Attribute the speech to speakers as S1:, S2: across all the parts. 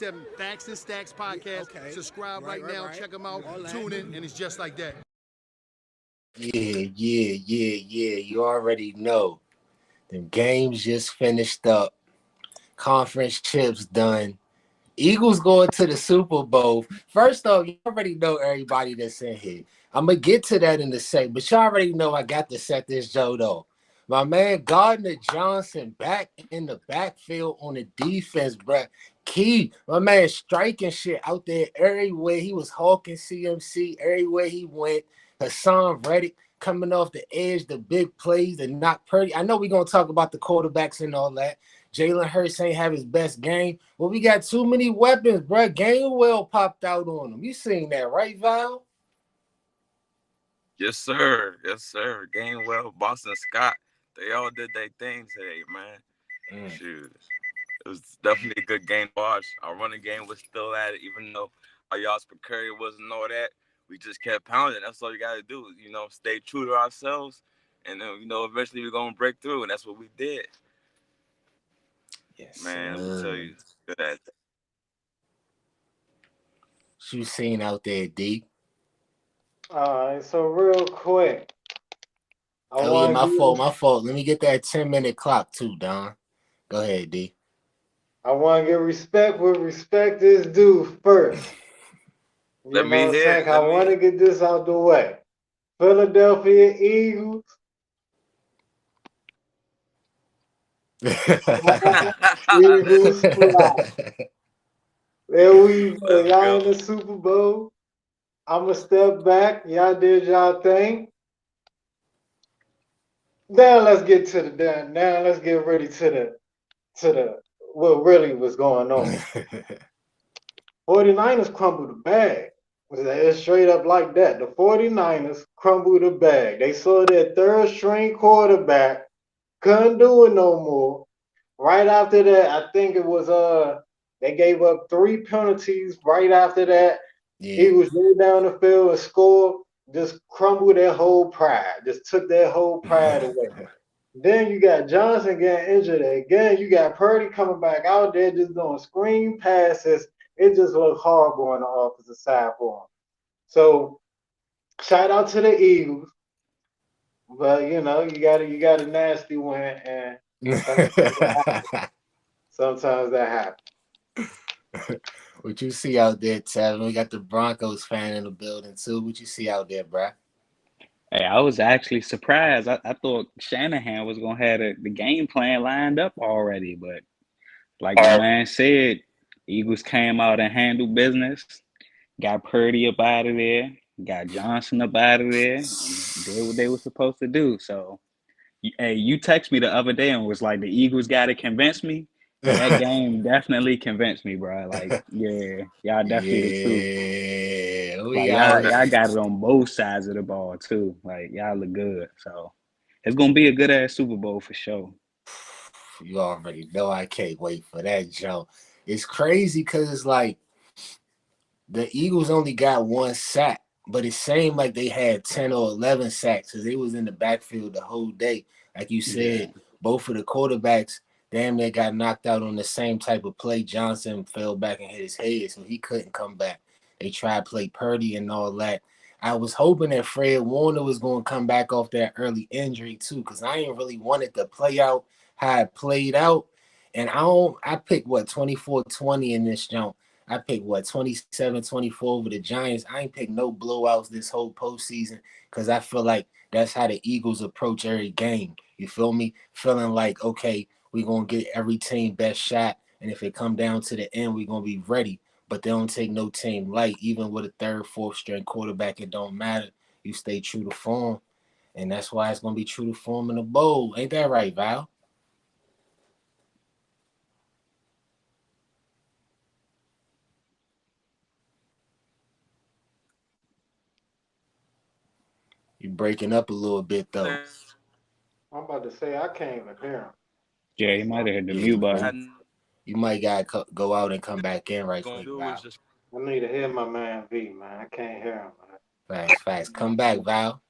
S1: 97 Facts and Stacks podcast.
S2: Okay.
S1: Subscribe right now.
S2: Right.
S1: Check them out.
S2: All that.
S1: Tune in, and it's just like that.
S3: Yeah. You already know. The games just finished up. Conference chips done. Eagles going to the Super Bowl. First off, you already know everybody that's in here. I'm going to get to that in a sec, but you already know I got to set this joke though. My man Gardner Johnson back in the backfield on the defense, bruh. Key, my man striking shit out there everywhere. He was hawking CMC everywhere he went. Hassan Reddick coming off the edge, the big plays, the not pretty. I know we're going to talk about the quarterbacks and all that. Jalen Hurts ain't have his best game. Well, we got too many weapons, bro. Gainwell popped out on him. You seen that, right, Val?
S4: Yes, sir. Yes, sir. Gainwell, Boston Scott, they all did their thing today, man. Shoot. It was definitely a good game to watch. Our running game was still at it, even though our yards per carry wasn't all that. We just kept pounding. That's all you got to do, stay true to ourselves. And then, eventually we're going to break through, and that's what we did.
S3: Yes,
S4: man, let me tell you, good at that.
S3: What you seen out there, D?
S5: All right, so real quick.
S3: Oh, yeah, my fault. Let me get that 10-minute clock, too, Don. Go ahead, D.
S5: I want to get respect where respect is due first. You know what I'm saying? I want to get this out the way. Philadelphia Eagles. Eagles fly. There we go. Y'all in the Super Bowl. I'm going to step back. Y'all did y'all thing. Now let's get to the now let's get ready to the what really was going on. 49ers crumbled the bag. It's straight up like that. The 49ers crumbled the bag. They saw their third string quarterback, couldn't do it no more. Right after that, I think it was they gave up 3 penalties right after that. Yeah. He was way down the field and scored, just crumbled their whole pride, just took their whole pride away. Then you got Johnson getting injured again. You got Purdy coming back out there just doing screen passes. It just looked horrible on the offensive side for him. So shout out to the Eagles. But you got a nasty win, and sometimes that happens.
S3: What you see out there, Tevin? We got the Broncos fan in the building too. What you see out there, bruh?
S6: Hey, I was actually surprised. I thought Shanahan was gonna have the game plan lined up already, but like my man said, Eagles came out and handled business, got Purdy up out of there, got Johnson up out of there, and did what they were supposed to do. So, hey, you text me the other day and was like, the Eagles got to convince me. That game definitely convinced me, bro. Like, yeah, y'all definitely the truth. Like, y'all got it on both sides of the ball too. Like, y'all look good. So it's gonna be a good ass Super Bowl for sure.
S3: You already know I can't wait for that, Joe. It's crazy because it's like the Eagles only got 1 sack, but it seemed like they had 10 or 11 sacks because they was in the backfield the whole day. Like you said, both of the quarterbacks damn near got knocked out on the same type of play. Johnson fell back and hit his head, so he couldn't come back. They tried to play Purdy and all that. I was hoping that Fred Warner was going to come back off that early injury too, because I ain't really wanted to play out how it played out. And I picked 24-20 in this jump. I picked 27-24 over the Giants. I ain't picked no blowouts this whole postseason because I feel like that's how the Eagles approach every game. You feel me? Feeling like, okay, we're going to get every team best shot. And if it come down to the end, we're going to be ready. But they don't take no team light. Even with a third, fourth string quarterback, it don't matter. You stay true to form. And that's why it's going to be true to form in the bowl. Ain't that right, Val? You're breaking up a little bit, though.
S5: I'm about to say, I can't even hear him.
S6: Yeah, he might have hit the mute button.
S3: You might got to go out and come back in right quick, Val.
S5: I need to hear my man V, man. I can't hear him, man.
S3: Facts. Come back, Val.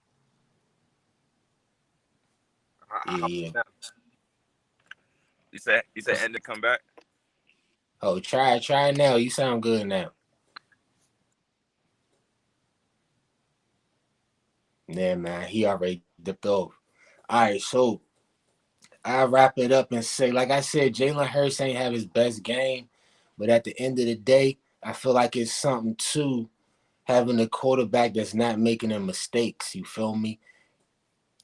S3: Yeah.
S4: You said end to come back?
S3: Oh, try it now. You sound good now. Yeah, man. He already dipped off. All right, so I wrap it up and say, like I said, Jalen Hurts ain't have his best game, but at the end of the day, I feel like it's something to having a quarterback that's not making them mistakes. You feel me?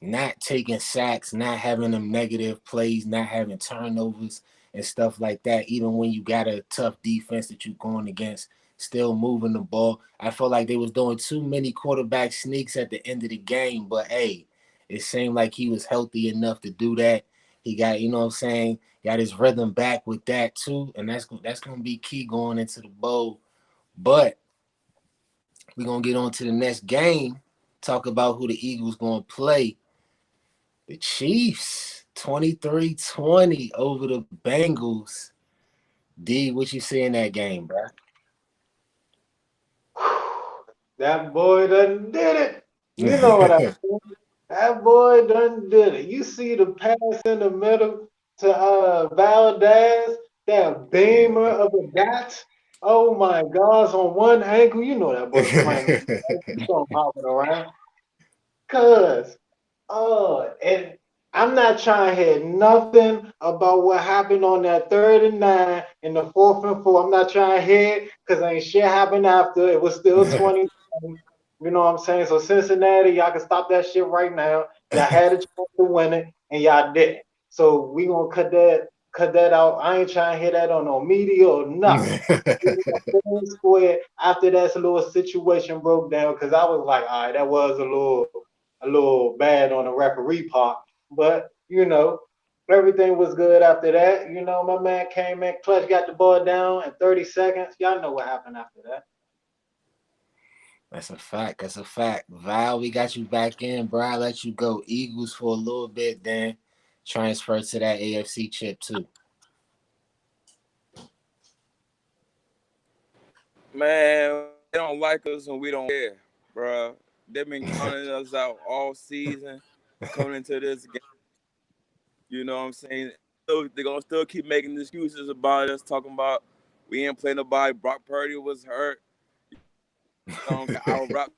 S3: Not taking sacks, not having them negative plays, not having turnovers and stuff like that. Even when you got a tough defense that you're going against, still moving the ball. I felt like they was doing too many quarterback sneaks at the end of the game. But hey, it seemed like he was healthy enough to do that. He got, you know what I'm saying, got his rhythm back with that too, and that's gonna be key going into the bowl. But we're gonna get on to the next game. Talk about who the Eagles gonna play. The Chiefs, 23-20 over the Bengals. D, what you see in that game, bro?
S5: That boy done did it. You know what I mean? That boy done did it. You see the pass in the middle to Valdez, that beamer of a bat. Oh my gosh, on one ankle, you know that boy playing. He's gonna hopping around. Cuz and I'm not trying to hear nothing about what happened on that 3rd and 9 in the 4th and 4. I'm not trying to hear it because ain't shit happened after. It was still 20. You know what I'm saying? So Cincinnati, y'all can stop that shit right now. Y'all had a chance to win it and y'all didn't. So we gonna cut that out. I ain't trying to hear that on no media or nothing. Square after that little situation broke down because I was like, all right, that was a little bad on the referee part, but everything was good after that. My man came in clutch, got the ball down in 30 seconds. Y'all know what happened after that.
S3: That's a fact. That's a fact. Val, we got you back in, bro. I let you go Eagles for a little bit, then transfer to that AFC chip too.
S4: Man, they don't like us and we don't care, bro. They've been counting us out all season, coming into this game. You know what I'm saying? So they're gonna still keep making excuses about us, talking about we ain't playing nobody. Brock Purdy was hurt. You know what I'm saying? Our rock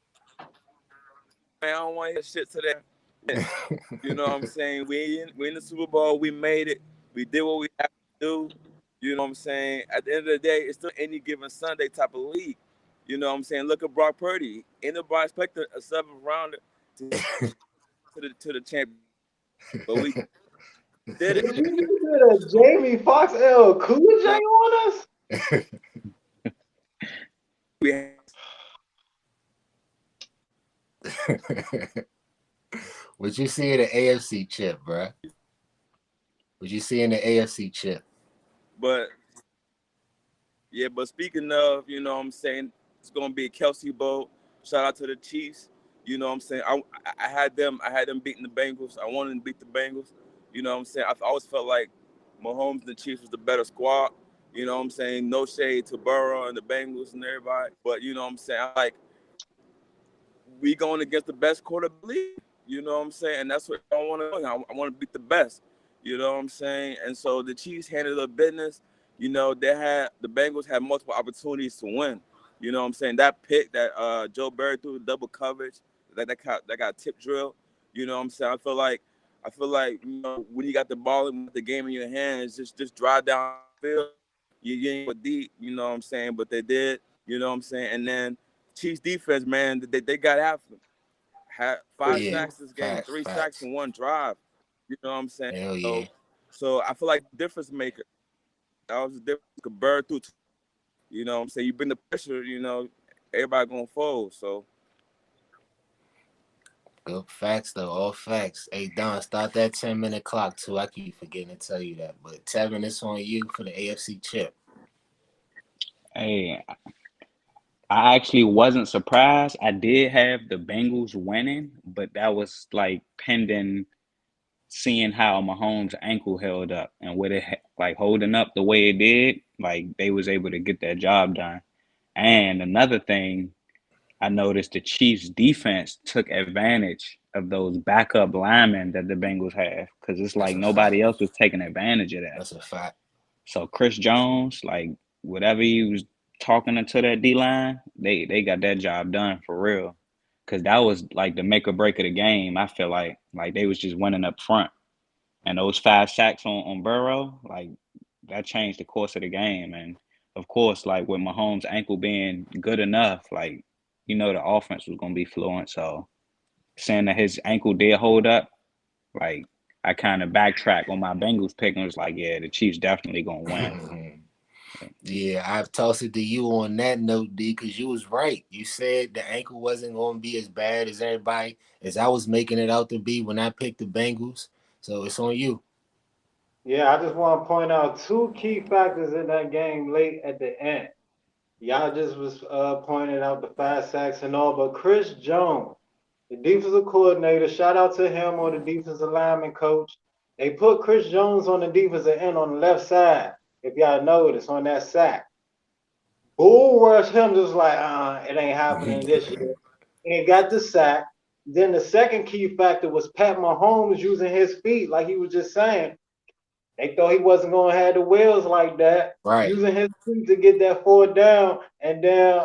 S4: man, I don't want to hear shit today. You know what I'm saying? We in the Super Bowl. We made it. We did what we have to do. You know what I'm saying? At the end of the day, it's still any given Sunday type of league. You know what I'm saying? Look at Brock Purdy. Anybody expected a 7th rounder to the champion, but we did it.
S5: Did you just get a Jamie Foxx L Cool J on us?
S4: We
S3: What you see in the AFC chip, bro? What you see in the AFC chip?
S4: But yeah, but speaking of, you know what I'm saying, it's gonna be a Kelsey Bowl. Shout out to the Chiefs. You know what I'm saying? I had them beating the Bengals. I wanted them to beat the Bengals. You know what I'm saying? I always felt like Mahomes and the Chiefs was the better squad. You know what I'm saying? No shade to Burrow and the Bengals and everybody. But you know what I'm saying? I like we going against the best quarterback league. You know what I'm saying? And that's what I want to do. I want to beat the best. You know what I'm saying? And so the Chiefs handled their business. You know, the Bengals had multiple opportunities to win. You know what I'm saying? That pick that Joe Barry threw double coverage, that got tip drill. You know what I'm saying? I feel like when you got the ball and the game in your hands, just drive down the field. You ain't go deep, you know what I'm saying? But they did, you know what I'm saying? And then Chiefs defense, man, they got after them. Had
S5: For
S4: 5
S3: Yeah,
S5: sure.
S4: sacks this game,
S3: facts,
S4: 3 sacks
S3: facts.
S4: in one drive. You know what I'm saying?
S3: Hell yeah.
S4: So I feel like difference maker. That was the difference. Could burn through. You know what I'm saying? You bring the pressure, everybody gonna fold. So
S3: Good facts though, all facts. Hey Don, start that 10-minute clock too. I keep forgetting to tell you that. But Tevin, it's on you for the AFC chip.
S6: Hey, I actually wasn't surprised. I did have the Bengals winning, but that was like pending seeing how Mahomes' ankle held up and with it like holding up the way it did, like they was able to get that job done. And another thing, I noticed the Chiefs' defense took advantage of those backup linemen that the Bengals have because it's
S3: That's
S6: like
S3: a fact.
S6: nobody else was taking advantage of that.
S3: That's a fact.
S6: So Chris Jones, like whatever he was talking into that D line, they got that job done for real. Cause that was like the make or break of the game. I feel like they was just winning up front, and those 5 sacks on Burrow, like that changed the course of the game. And of course, like with Mahomes' ankle being good enough, like the offense was gonna be fluent. So saying that his ankle did hold up, like I kind of backtracked on my Bengals pick and was like, yeah, the Chiefs definitely gonna win.
S3: Yeah, I've tossed it to you on that note, D, because you was right. You said the ankle wasn't going to be as bad as everybody, as I was making it out to be when I picked the Bengals. So it's on you.
S5: Yeah, I just want to point out two key factors in that game late at the end. Y'all just was pointing out the 5 sacks and all, but Chris Jones, the defensive coordinator, shout out to him or the defensive lineman coach. They put Chris Jones on the defensive end on the left side. If y'all notice on that sack, Bull rushed him just like, it ain't happening this year. And got the sack. Then the second key factor was Pat Mahomes using his feet, like he was just saying. They thought he wasn't going to have the wheels like that,
S3: Right.
S5: using his feet to get that 4th down, and then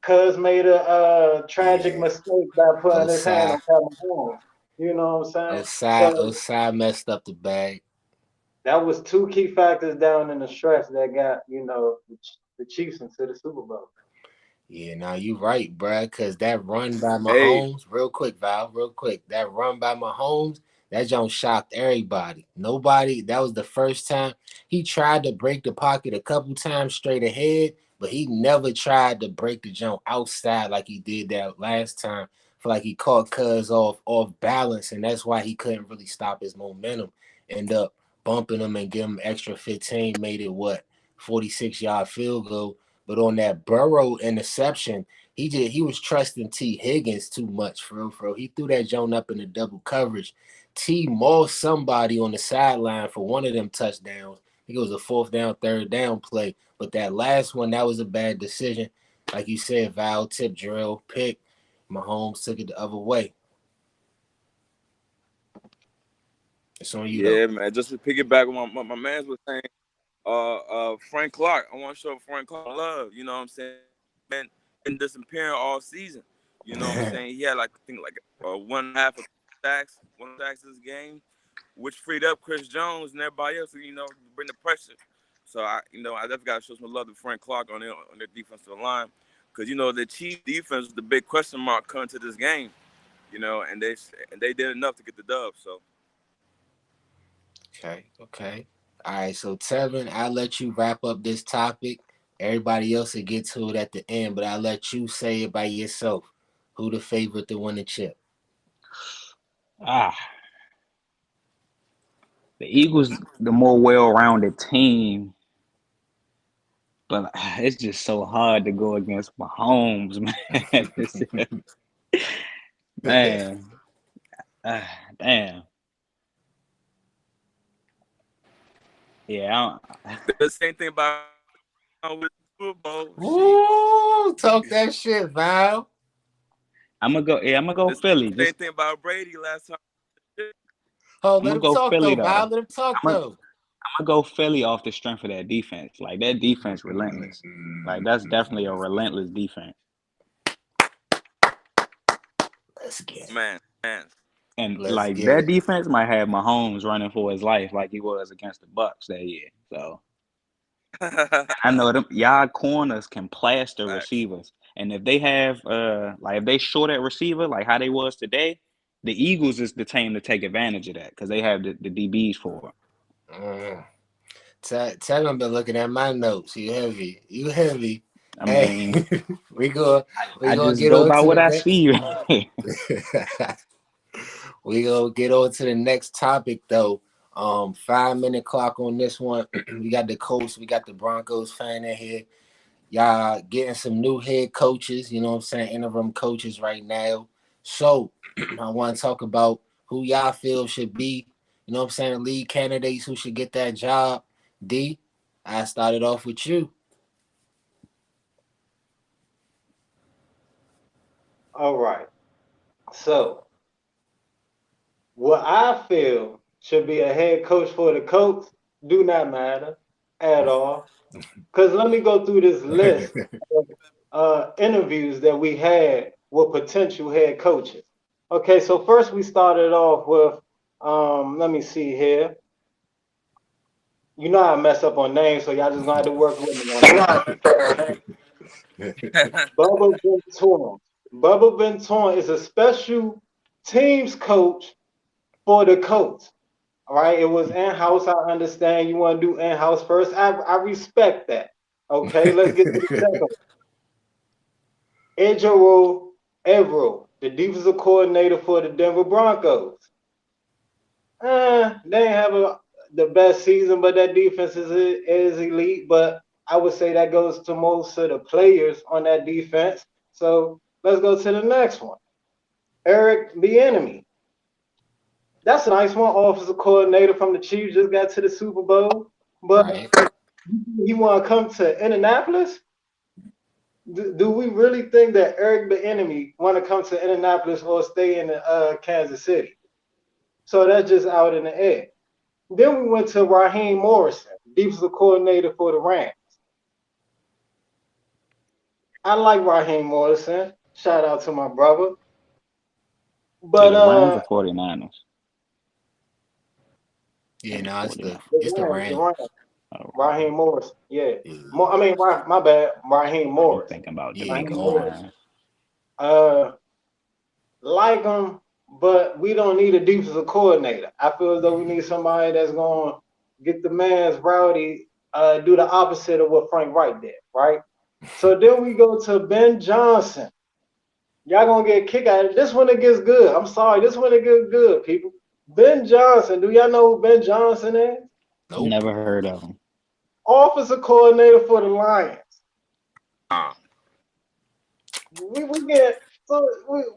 S5: Cuz made a tragic
S3: Yeah.
S5: mistake by putting his hand
S3: Osai,
S5: on Pat Mahomes. You know what I'm saying?
S3: Osai,
S5: So
S3: Osai messed up the bag.
S5: that was two key factors down in the stretch that got the Chiefs into the Super Bowl.
S3: Yeah, now you right, bruh, because that run by
S4: Hey,
S3: Mahomes, real quick, Val, real quick, that run by Mahomes, that jump shocked everybody. Nobody, that was the first time. He tried to break the pocket a couple times straight ahead, but he never tried to break the jump outside like he did that last time. For like he caught Cuz off balance, and that's why he couldn't really stop his momentum. End up bumping him and give him extra 15, made it what, 46-yard field goal. But on that Burrow interception, he was trusting T Higgins too much, for real, for real. He threw that joint up in the double coverage. T mauled somebody on the sideline for one of them touchdowns. I think it was a 4th down, 3rd down play. But that last one, that was a bad decision. Like you said, Val, tip, drill, pick. Mahomes took it the other way. It's on you, though.
S4: yeah, man. Just to piggyback on my man was saying, Frank Clark. I want to show Frank Clark love. You know what I'm saying? Been disappearing all season. You know what I'm saying? He had like I think like 1.5 of sacks, 1 sack this game, which freed up Chris Jones and everybody else. Bring the pressure. So I definitely got to show some love to Frank Clark on their defensive line, because the Chiefs defense was the big question mark coming to this game. And they did enough to get the dub. So
S3: Okay, okay. All right, so Tevin, I'll let you wrap up this topic. Everybody else will get to it at the end, but I'll let you say it by yourself. Who the favorite to win the chip?
S6: Ah, the Eagles, the more well-rounded team, but it's just so hard to go against Mahomes, man. Man, damn. Yeah,
S4: the same thing about with Super Bowl. She
S3: Ooh, talk that shit, Val.
S6: I'm gonna go. Yeah, I'm gonna go
S4: the
S6: Philly.
S4: same
S6: Just
S4: thing about Brady last time.
S3: Oh,
S6: I'm
S3: let
S6: gonna
S3: him
S6: go
S3: talk
S6: Philly
S3: though,
S6: though.
S3: Val. Let him talk
S6: I'm gonna,
S3: though.
S6: I'm gonna go Philly off the strength of that defense. Like that defense, relentless. Like that's definitely a relentless defense.
S3: Let's get it.
S4: Man.
S6: And
S3: Let's
S6: like
S3: get
S6: that
S3: it.
S6: defense might have Mahomes running for his life, like he was against the Bucks that year. So I know them y'all corners can plaster
S4: Facts.
S6: receivers, and if they have like if they short at receiver, like how they was today, the Eagles is the team to take advantage of that because they have the DBs for it.
S3: Mm. Tevin been looking at my notes. You heavy. You heavy.
S6: I
S3: Hey,
S6: mean,
S3: we go. We
S6: I
S3: gonna
S6: just
S3: get
S6: go
S3: on
S6: by
S3: to
S6: what
S3: the
S6: I
S3: next.
S6: see.
S3: We gonna get on to the next topic though. 5 minute clock on this one. We got the Colts, we got the Broncos fan in here. Y'all getting some new head coaches, you know what I'm saying, interim coaches right now. So I want to talk about who y'all feel should be, you know what I'm saying, lead candidates who should get that job. D, I started off with you.
S5: All right. So what I feel should be a head coach for the Colts do not matter at all. Because let me go through this list of interviews that we had with potential head coaches. Okay, so first we started off with, let me see here. You know I mess up on names, so y'all just gonna have to work with me on that. Bubba Benton. Bubba Benton is a special teams coach for the Colts. All right, it was in house. I understand you want to do in house first. I respect that. Okay, let's get to the second. Ejiro Evero, the defensive coordinator for the Denver Broncos. They ain't have the best season, but that defense is elite. But I would say that goes to most of the players on that defense. So let's go to the next one. Eric Bieniemy. That's a nice one. Offensive coordinator from the Chiefs, just got to the Super Bowl. But
S3: Right.
S5: you want to come to Indianapolis? Do we really think that Eric Bieniemy want to come to Indianapolis or stay in Kansas City? So that's just out in the air. Then we went to Raheem Morrison, defensive coordinator for the Rams. I like Raheem Morrison. Shout out to my brother.
S6: Is
S5: But
S6: the Rams or 49ers? I
S3: Yeah,
S6: think it's
S3: no,
S6: 49.
S3: it's the
S5: The
S3: Rams.
S5: Rams,
S6: Oh,
S5: Raheem Morrison. Yeah.
S3: Yeah,
S5: I mean, my bad, Raheem
S6: I'm
S5: Morris.
S6: thinking about
S3: yeah,
S5: Raheem
S3: go
S6: Demarcus
S3: on.
S5: Morris.
S6: Lyon.
S5: Uh, like him, but we don't need a defensive coordinator. I feel as though we need somebody that's going to get the man's rowdy, do the opposite of what Frank Wright did, right? So then we go to Ben Johnson. Y'all gonna get a kick out of it. This one it gets good. I'm sorry, this one it gets good, people. Ben Johnson. Do y'all know who Ben Johnson is?
S3: Nope.
S6: Never heard of him.
S5: Offensive coordinator for the Lions.
S4: Uh,
S5: We get so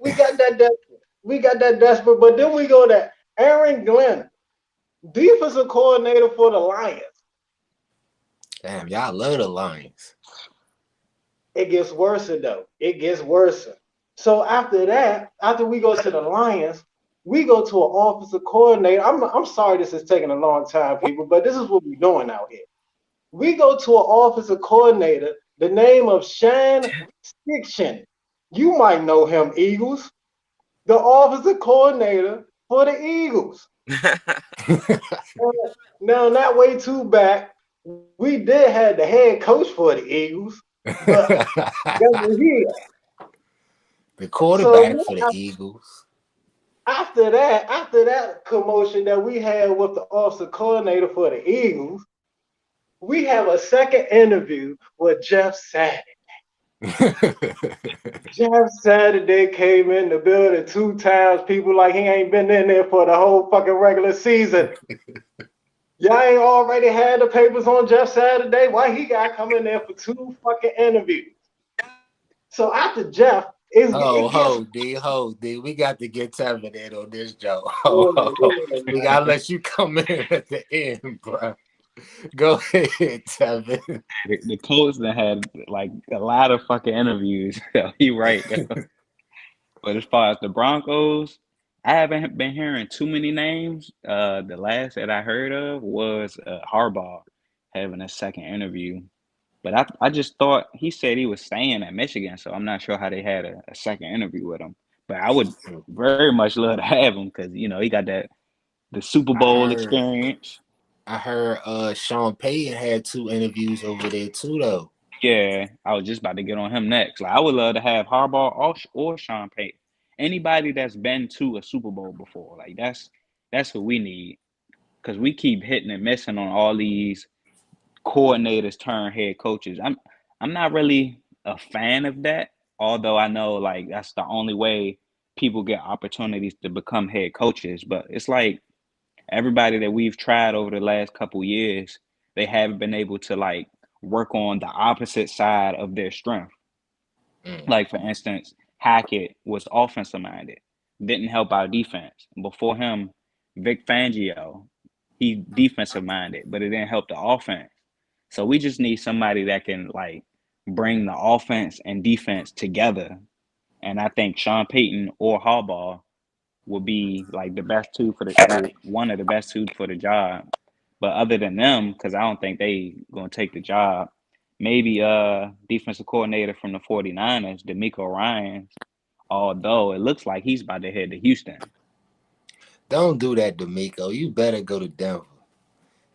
S5: we got that desperate. We got that desperate, but then we go to Aaron Glenn, defensive coordinator for the Lions.
S3: Damn, y'all love the Lions.
S5: It gets worse though. It gets worse. So after that, after we go to the Lions, we go to an offensive coordinator. I'm sorry this is taking a long time, people, but this is what we're doing out here. We go to an offensive coordinator, the name of Shan Stiction. You might know him, Eagles. The offensive coordinator for the Eagles. Now, not way too back, we did have the head coach for the Eagles, but guess what he
S3: The
S5: so
S3: quarterback for the Eagles.
S5: after that commotion that we had with the offensive coordinator for the Eagles, we have a second interview with Jeff Saturday. Jeff Saturday came in the building 2 times. People like he ain't been in there for the whole fucking regular season. Y'all ain't already had the papers on Jeff Saturday. Why he got coming there for 2 fucking interviews? So after Jeff, it gets
S3: Ho, D. We got to get Tevin in on this joke.
S5: yeah,
S3: We
S5: yeah,
S3: gotta let you come in at the end, bro. Go ahead, Tevin.
S6: The Colts that had like a lot of fucking interviews. He right. But as far as the Broncos, I haven't been hearing too many names. The last that I heard of was Harbaugh having a second interview. But I just thought he said he was staying at Michigan, so I'm not sure how they had a second interview with him. But I would very much love to have him because he got the Super
S3: I
S6: Bowl
S3: heard
S6: experience.
S3: Sean Payton had 2 interviews over there too though.
S6: Yeah, I was just about to get on him next. Like I would love to have Harbaugh or Sean Payton. Anybody that's been to a Super Bowl before. Like that's what we need because we keep hitting and missing on all these coordinators turn head coaches. I'm not really a fan of that, although I know like that's the only way people get opportunities to become head coaches. But it's like everybody that we've tried over the last couple years, they haven't been able to like work on the opposite side of their strength.
S3: Mm.
S6: Like for instance, Hackett was offensive minded, didn't help our defense. Before him, Vic Fangio, he defensive minded, but it didn't help the offense. So we just need somebody that can like bring the offense and defense together. And I think Sean Payton or Harbaugh will be like the best two for the one of the best two for the job. But other than them, because I don't think they gonna take the job, maybe defensive coordinator from the 49ers, D'Amico Ryans, although it looks like he's about to head to Houston.
S3: Don't do that, D'Amico. You better go to Denver.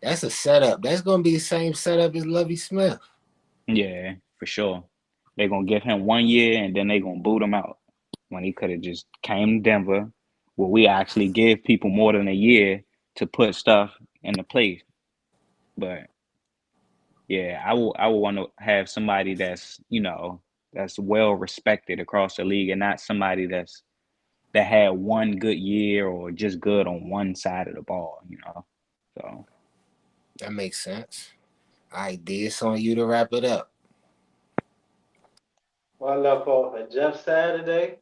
S3: That's a setup. That's gonna be the same setup as Lovie Smith.
S6: Yeah, for sure. They're gonna give him 1 year and then they're gonna boot him out when he could have just came to Denver, where we actually give people more than a year to put stuff into place. But yeah, I would want to have somebody that's, that's well respected across the league and not somebody that had one good year or just good on one side of the ball. So
S3: That makes sense. All right, D, it's on you to wrap it up.
S5: Well, I left off at Jeff Saturday.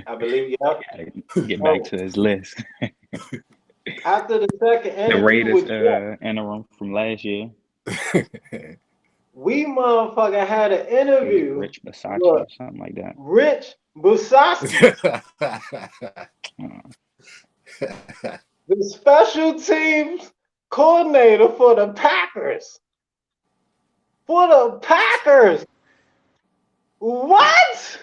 S5: I believe, yep.
S6: gotta get back
S5: Oh,
S6: to his list.
S5: after the second
S6: The
S5: interview
S6: Raiders
S5: with Jeff,
S6: interim from last year.
S5: we motherfucker had an interview
S6: Rich Bisaccia
S5: with
S6: or something like that.
S5: Rich Bisaccia,
S6: Uh,
S5: the special teams coordinator for the Packers. For the Packers. What?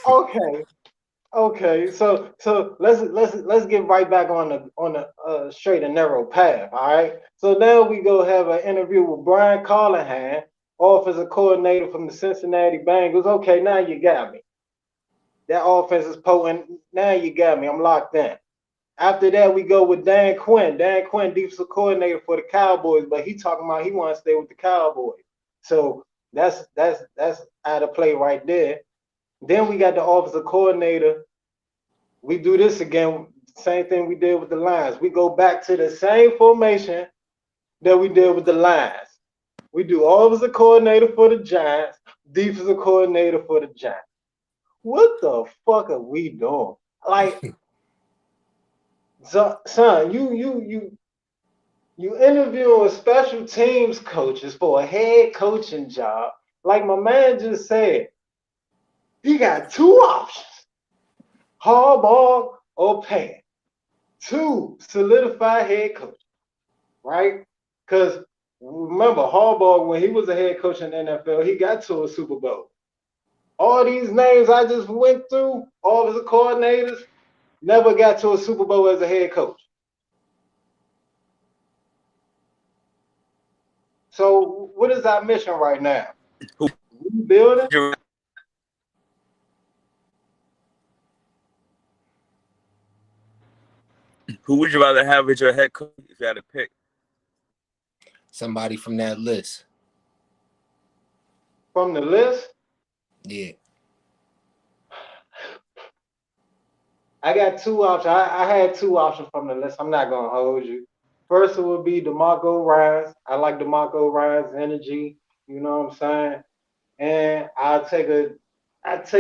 S5: Okay. Okay. So let's get right back on the straight and narrow path. All right. So now we go have an interview with Brian Callahan, offensive coordinator from the Cincinnati Bengals. Okay, now you got me. That offense is potent. Now you got me. I'm locked in. After that, we go with Dan Quinn. Dan Quinn, defensive coordinator for the Cowboys, but he talking about he wants to stay with the Cowboys. So that's out of play right there. Then we got the offensive coordinator. We do this again, same thing we did with the Lions. We go back to the same formation that we did with the Lions. We do offensive coordinator for the Giants, defensive coordinator for the Giants. What the fuck are we doing? Like, so, son, you interviewing special teams coaches for a head coaching job. Like my man just said, he got two options: Harbaugh or Payne. Two solidified head coaches, right? Because remember, Harbaugh, when he was a head coach in the NFL, he got to a Super Bowl. All these names I just went through, all of the coordinators, never got to a Super Bowl as a head coach. So what is our mission right now?
S4: Who
S5: Rebuilding?
S4: would you rather have as your head coach if you had to pick?
S3: Somebody from that list.
S5: From the list?
S3: Yeah.
S5: I got two options. I had two options from the list. I'm not gonna hold you. First, it would be DeMarco Ryans. I like DeMarco Ryans' energy. You know what I'm saying? And I take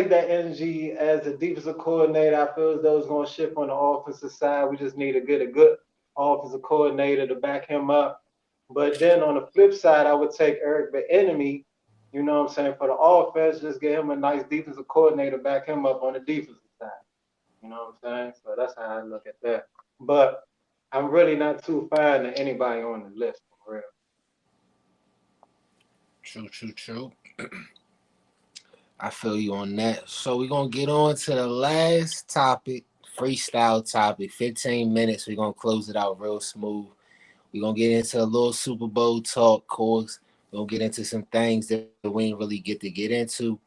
S5: that energy as a defensive coordinator. I feel as though it's gonna shift on the offensive side. We just need to get a good offensive coordinator to back him up. But then on the flip side, I would take Eric Bieniemy. You know what I'm saying? For the offense, just get him a nice defensive coordinator, back him up on the defensive side. You know what I'm saying? So that's how I look at that. But I'm really not too fine to anybody on the list for real.
S3: True. I feel you on that. So we're gonna get on to the last topic, freestyle topic. 15 minutes. We're gonna close it out real smooth. We're gonna get into a little Super Bowl talk, course. We're gonna get into some things that we didn't really get into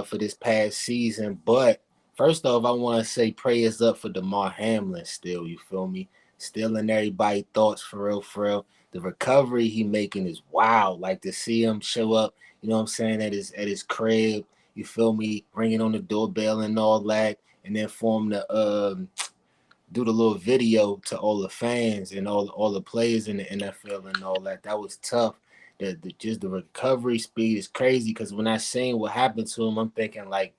S3: for this past season. But first off, I want to say prayers up for DeMar Hamlin still, you feel me? Still in everybody's thoughts for real. The recovery he making is wild. Like to see him show up, you know what I'm saying, at his crib, you feel me, ringing on the doorbell and all that, and then for him to do the little video to all the fans and all the players in the NFL and all that. That was tough. Just the recovery speed is crazy because when I seen what happened to him, I'm thinking like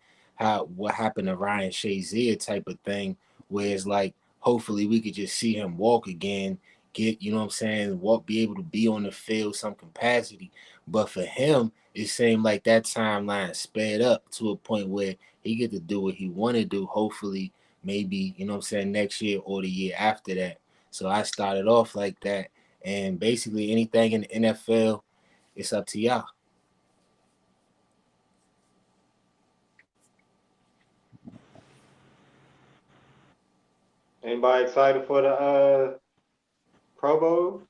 S3: what happened to Ryan Shazier type of thing, where it's like hopefully we could just see him walk again, get, you know what I'm saying, walk, be able to be on the field some capacity. But for him, it seemed like that timeline sped up to a point where he get to do what he want to do, hopefully maybe, you know what I'm saying, next year or the year after that. So I started off like that. And basically anything in the NFL, it's up to y'all.
S5: Anybody excited for the Pro Bowl?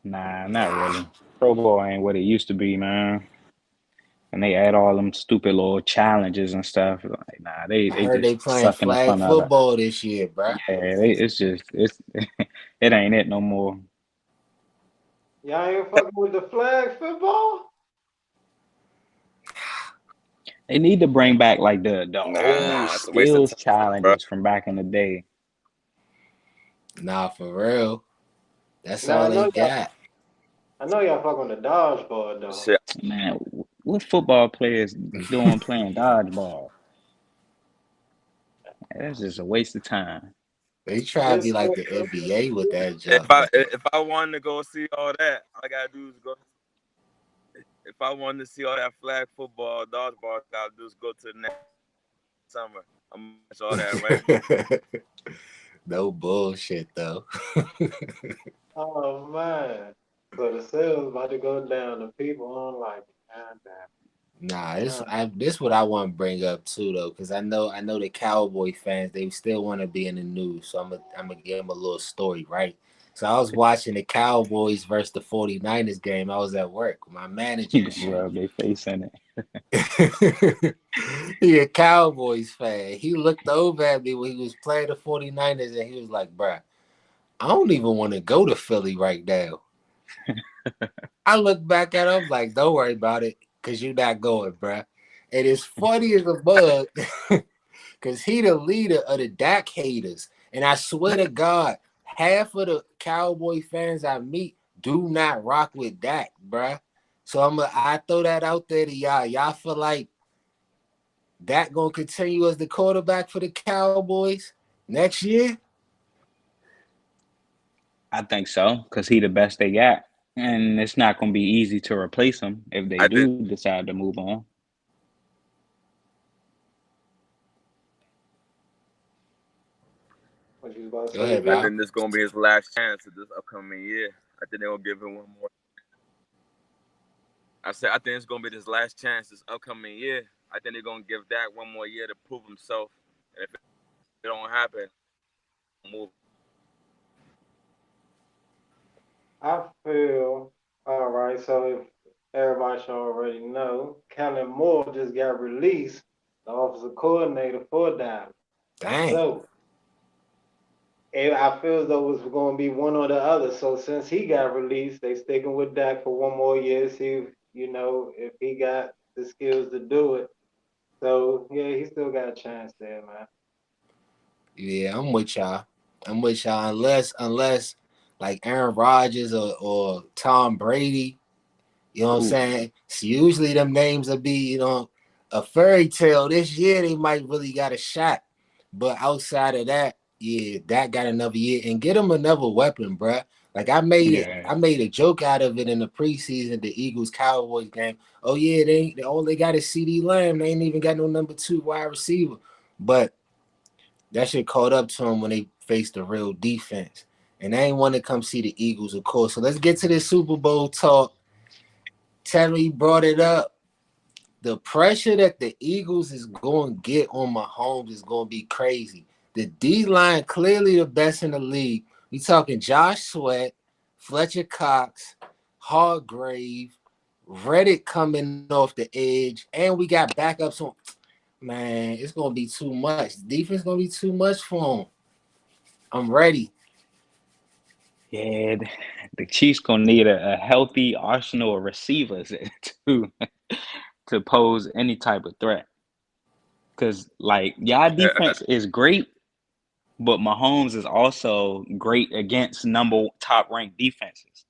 S6: Nah, not
S3: Nah.
S6: really. Pro Bowl ain't what it used to be, man. And they add all them stupid little challenges and stuff. Like, nah, they
S3: I
S6: they
S3: heard they
S6: just
S3: playing
S6: sucking the
S3: flag
S6: fun out of.
S3: football this year, bruh.
S6: Yeah, it's it ain't it no more.
S5: Y'all ain't fucking with the flag football?
S6: They need to bring back like the old
S4: Nah, it's a waste of
S6: skills
S4: time, bro.
S6: challenges from back in the day.
S3: Nah, for real. That's
S5: Now
S3: all they got.
S5: I know y'all fucking with the dodgeball though.
S4: Shit,
S6: Man, what football players doing playing dodgeball? That's just a waste of time.
S3: They try to be
S5: It's
S3: like the NBA with that
S4: if
S3: jump,
S4: I
S3: man.
S4: if I wanted to go see all that, all I gotta do is go. If I wanted to see all that flag football, dodgeball, all I gotta do is go to the next summer. I'm gonna watch all that right.
S3: No bullshit though.
S5: oh man. So the sales about to go down. The people on like God
S3: Nah,
S5: damn.
S3: this what I want to bring up too though, because I know the Cowboy fans they still want to be in the news, so I'm gonna give them a little story, right? So I was watching the Cowboys versus the 49ers game. I was at work with my manager
S6: You
S3: and
S6: gonna
S3: shit.
S6: rub their face in it.
S3: He a Cowboys fan. He looked over at me when he was playing the 49ers and he was like, bruh, I don't even want to go to Philly right now. I look back at him like, don't worry about it, because you're not going, bruh. And it's funny as a bug, because he the leader of the Dak haters. And I swear to God, half of the Cowboy fans I meet do not rock with Dak, bruh. So I throw that out there to y'all. Y'all feel like Dak gonna continue as the quarterback for the Cowboys next year?
S6: I think so, because he the best they got. And it's not gonna be easy to replace him if they
S4: I think
S6: do decide to move on.
S5: What you about to
S3: Go
S5: say,
S3: ahead,
S4: I
S5: V?
S3: Val.
S4: think this gonna be his last chance of this upcoming year. I think they're gonna give him one more. I think it's gonna be his last chance this upcoming year. I think they're gonna give Dak one more year to prove himself. And if it don't happen, move.
S5: I feel all right. So if everybody should already know, Kellen Moore just got released, the offensive coordinator for Dallas.
S3: Dang.
S5: So I feel as though it was going to be one or the other. So since he got released, they sticking with Dak for one more year. See if if he got the skills to do it. So yeah, he still got a chance there, man.
S3: Yeah, I'm with y'all. I'm with y'all. Unless like Aaron Rodgers or Tom Brady, you know what I'm
S6: Ooh,
S3: saying? So usually them names will be, a fairy tale. This year they might really got a shot. But outside of that, yeah, that got another year. And get him another weapon, bruh. Like
S6: yeah.
S3: I made a joke out of it in the preseason, the Eagles Cowboys game. Oh yeah, they all they got is CD Lamb. They ain't even got no number 2 wide receiver. But that shit caught up to them when they faced the real defense. And they ain't want to come see the Eagles, of course. So let's get to this Super Bowl talk. Terry brought it up. The pressure that the Eagles is going to get on Mahomes is going to be crazy. The D line clearly the best in the league. We talking Josh Sweat, Fletcher Cox, Hargrave, Reddick coming off the edge, and we got backups on. Man, it's gonna be too much. Defense gonna be too much for him. I'm ready.
S6: Yeah, the Chiefs gonna need a healthy arsenal of receivers to to pose any type of threat. Cause like y'all defense is great, but Mahomes is also great against number top ranked defenses.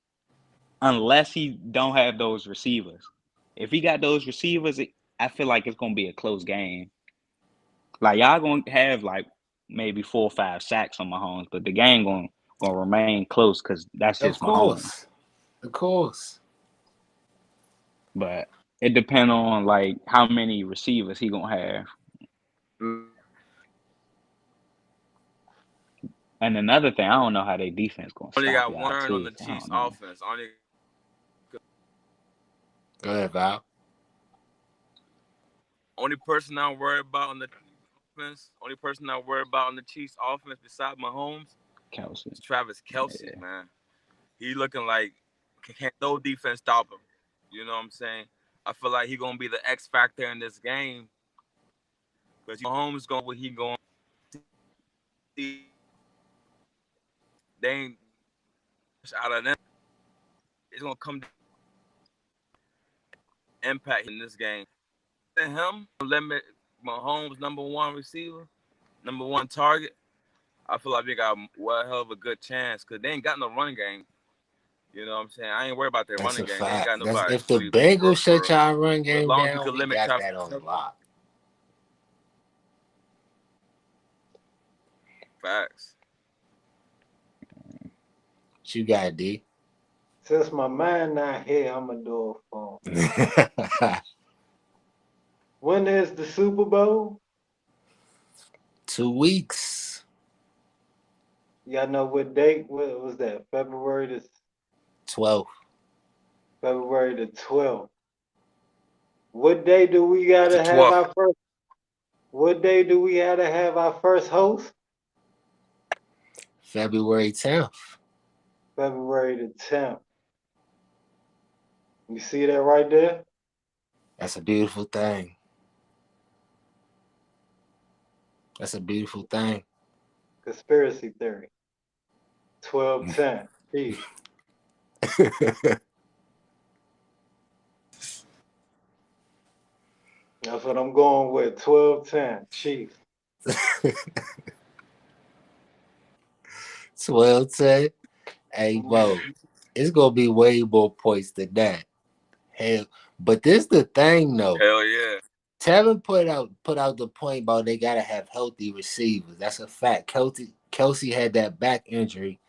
S6: Unless he don't have those receivers. If he got those receivers, I feel like it's gonna be a close game. Like y'all gonna have like maybe 4 or 5 sacks on Mahomes, but the game gonna remain close because that's just
S3: Of
S6: Mahomes.
S3: course. Of course.
S6: But it depends on like how many receivers he gonna have. And another thing, I don't know how their defense gonna
S4: Only
S6: stop
S4: got one
S6: y'all
S4: turn on
S6: too.
S4: the
S6: I
S4: Chiefs
S6: don't know.
S4: offense.
S3: Go ahead, Val.
S4: Only person I'm worried about on the offense, only person I'm worried about on the Chiefs offense besides Mahomes
S6: Kelsey.
S4: is Travis Kelsey,
S6: Yeah.
S4: man. He looking like can't no defense stop him. You know what I'm saying? I feel like he gonna be the X factor in this game because Mahomes going what he going. They ain't out of them. It's gonna come impact in this game. And him limit Mahomes number one receiver, number one target. I feel like we got a hell of a good chance because they ain't got no running game. You know what I'm saying? I ain't worried about their
S3: That's
S4: running
S3: a
S4: game. They ain't
S3: fact.
S4: got
S3: That's
S4: nobody
S3: if the
S4: really for
S3: Bengals shut
S4: real.
S3: y'all run
S4: But as
S3: game
S4: long as we
S3: down,
S4: could
S3: we
S4: limit
S3: got
S4: Travis
S3: that on
S4: Kelsey,
S3: lock.
S4: facts.
S3: What you got, D?
S5: Since my man not here, I'm gonna do a phone. When is the Super Bowl?
S3: 2 weeks.
S5: Y'all know what date? What was that? February
S3: 12.
S5: the 12th. What day do we gotta
S4: The
S5: have
S4: 12th.
S5: our first? What day do we gotta have our first host?
S3: February 10th.
S5: February the 10th. You see that right there?
S3: That's a beautiful thing. That's a beautiful thing.
S5: Conspiracy theory. 1210. Chief. That's what I'm going with. 1210. Chief.
S3: 12-10. Hey, Bo, it's gonna be way more points than that. Hell, but this the thing though.
S4: Hell yeah.
S3: Tevin put out the point about they gotta have healthy receivers. That's a fact. Kelsey had that back injury,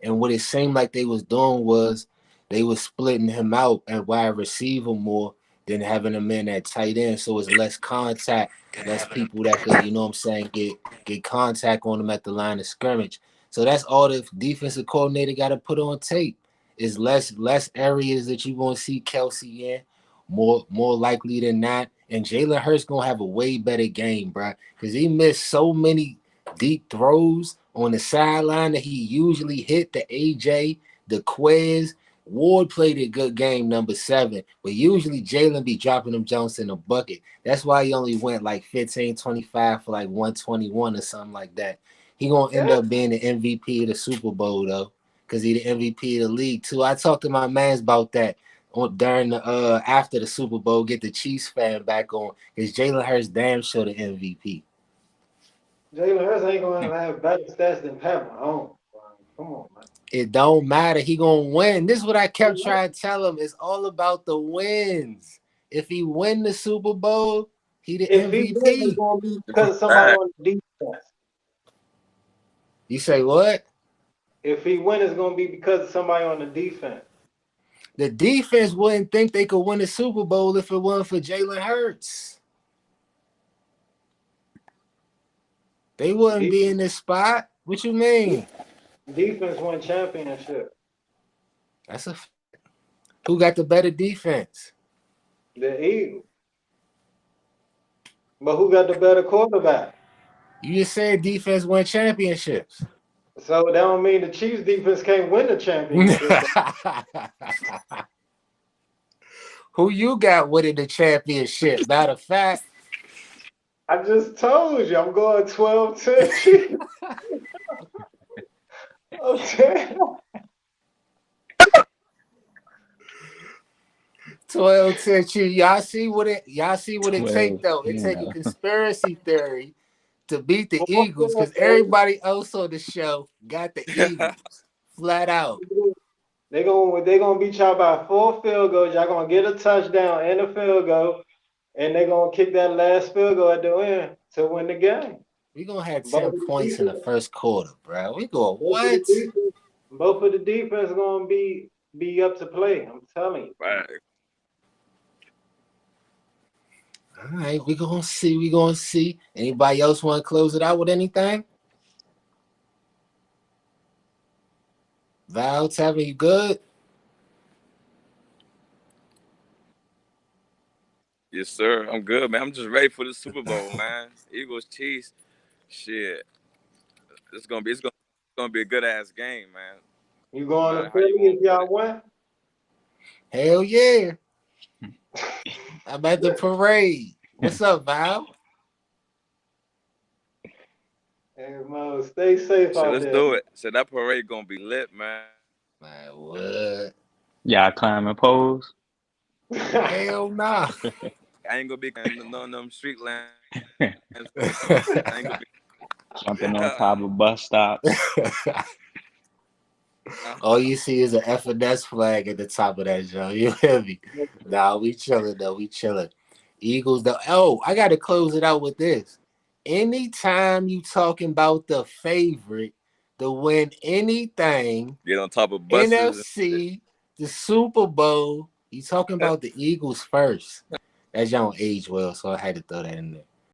S3: and what it seemed like they was doing was they was splitting him out and wide receiver more than having him in at tight end. So it's less contact, less people that could, you know what I'm saying, get contact on him at the line of scrimmage. So that's all the defensive coordinator got to put on tape. Is less areas that you're gonna see Kelsey in, more likely than not. And Jalen Hurts gonna have a way better game, bro, because he missed so many deep throws on the sideline that he usually hit. The AJ, the Quez, Ward played a good game, number 7, but usually Jalen be dropping them Jones in the bucket. That's why he only went like 15, 25 for like 121 or something like that. He gonna end
S5: Yeah.
S3: up being the MVP of the Super Bowl though, because he the MVP of the league too. I talked to my mans about that during the after the Super Bowl, get the Chiefs fan back on. Is Jalen Hurts damn sure the MVP?
S5: Jalen Hurts ain't gonna have better stats than Pat Mahomes. Come on, man.
S3: It don't matter. He gonna win. This is what I kept trying to tell him. It's all about the wins. If he win the Super Bowl, he the
S5: If he wins, it's
S3: MVP.
S5: gonna be
S4: It's a
S5: because of somebody
S4: fact.
S5: on the defense.
S3: You say what?
S5: If he wins, it's gonna be because of somebody on the defense.
S3: The defense wouldn't think they could win the Super Bowl if it wasn't for Jalen Hurts. They wouldn't
S5: De-
S3: be in this spot. What you mean?
S5: defense won championship.
S3: That's a who got the better defense?
S5: The Eagles. But who got the better quarterback?
S3: You just said defense won championships.
S5: So that don't mean the Chiefs defense can't win the championship.
S3: Who you got winning the championship? Matter of fact,
S5: I just told you I'm going 12-10 Chiefs. Okay.
S3: 12-10 Y'all see what it take
S6: 12.
S3: though? It take a
S6: Yeah.
S3: conspiracy theory to beat the
S5: Well,
S3: Eagles because everybody else on the show got the Eagles flat out.
S5: they gonna beat y'all by 4 field goals. Y'all gonna get a touchdown and a field goal, and they gonna kick that last field goal at the end to win the game.
S3: We gonna have
S5: Both
S3: 10
S5: of the
S3: points in the
S5: defense,
S3: first quarter, bro. We go
S5: both of the
S3: what?
S5: defense, both of the defense gonna be up to play. I'm telling you.
S4: Fact.
S3: All right, we gonna see. We gonna see. Anybody else want to close it out with anything? Val, Tevin, you good?
S4: Yes, sir. I'm good, man. I'm just ready for the Super Bowl, man. Eagles, Chiefs, shit. It's gonna be a good ass game, man.
S5: You
S4: No
S5: going to
S4: matter how you
S5: Philly
S4: want
S5: if
S4: to put
S5: y'all
S4: it.
S5: win?
S3: Hell yeah. I'm at the parade. What's up, Val?
S5: Hey, Mo, stay safe
S4: Shit,
S5: out
S4: let's
S5: there.
S4: do it. So that parade gonna be lit, man.
S3: Man, what?
S6: Y'all climbing poles?
S3: Hell nah.
S4: I ain't gonna be on them street lands though. I ain't gonna be.
S6: Jumping on top of bus stops.
S3: All you see is an F&S flag at the top of that joint. You hear me? Nah, we chilling though. We chilling. Eagles though. Oh, I gotta close it out with this. Anytime you talking about the favorite to win anything,
S4: Get on top of buses and shit.
S3: NFC, the Super Bowl, you talking about the Eagles first. That don't age well, so I had to throw that in there.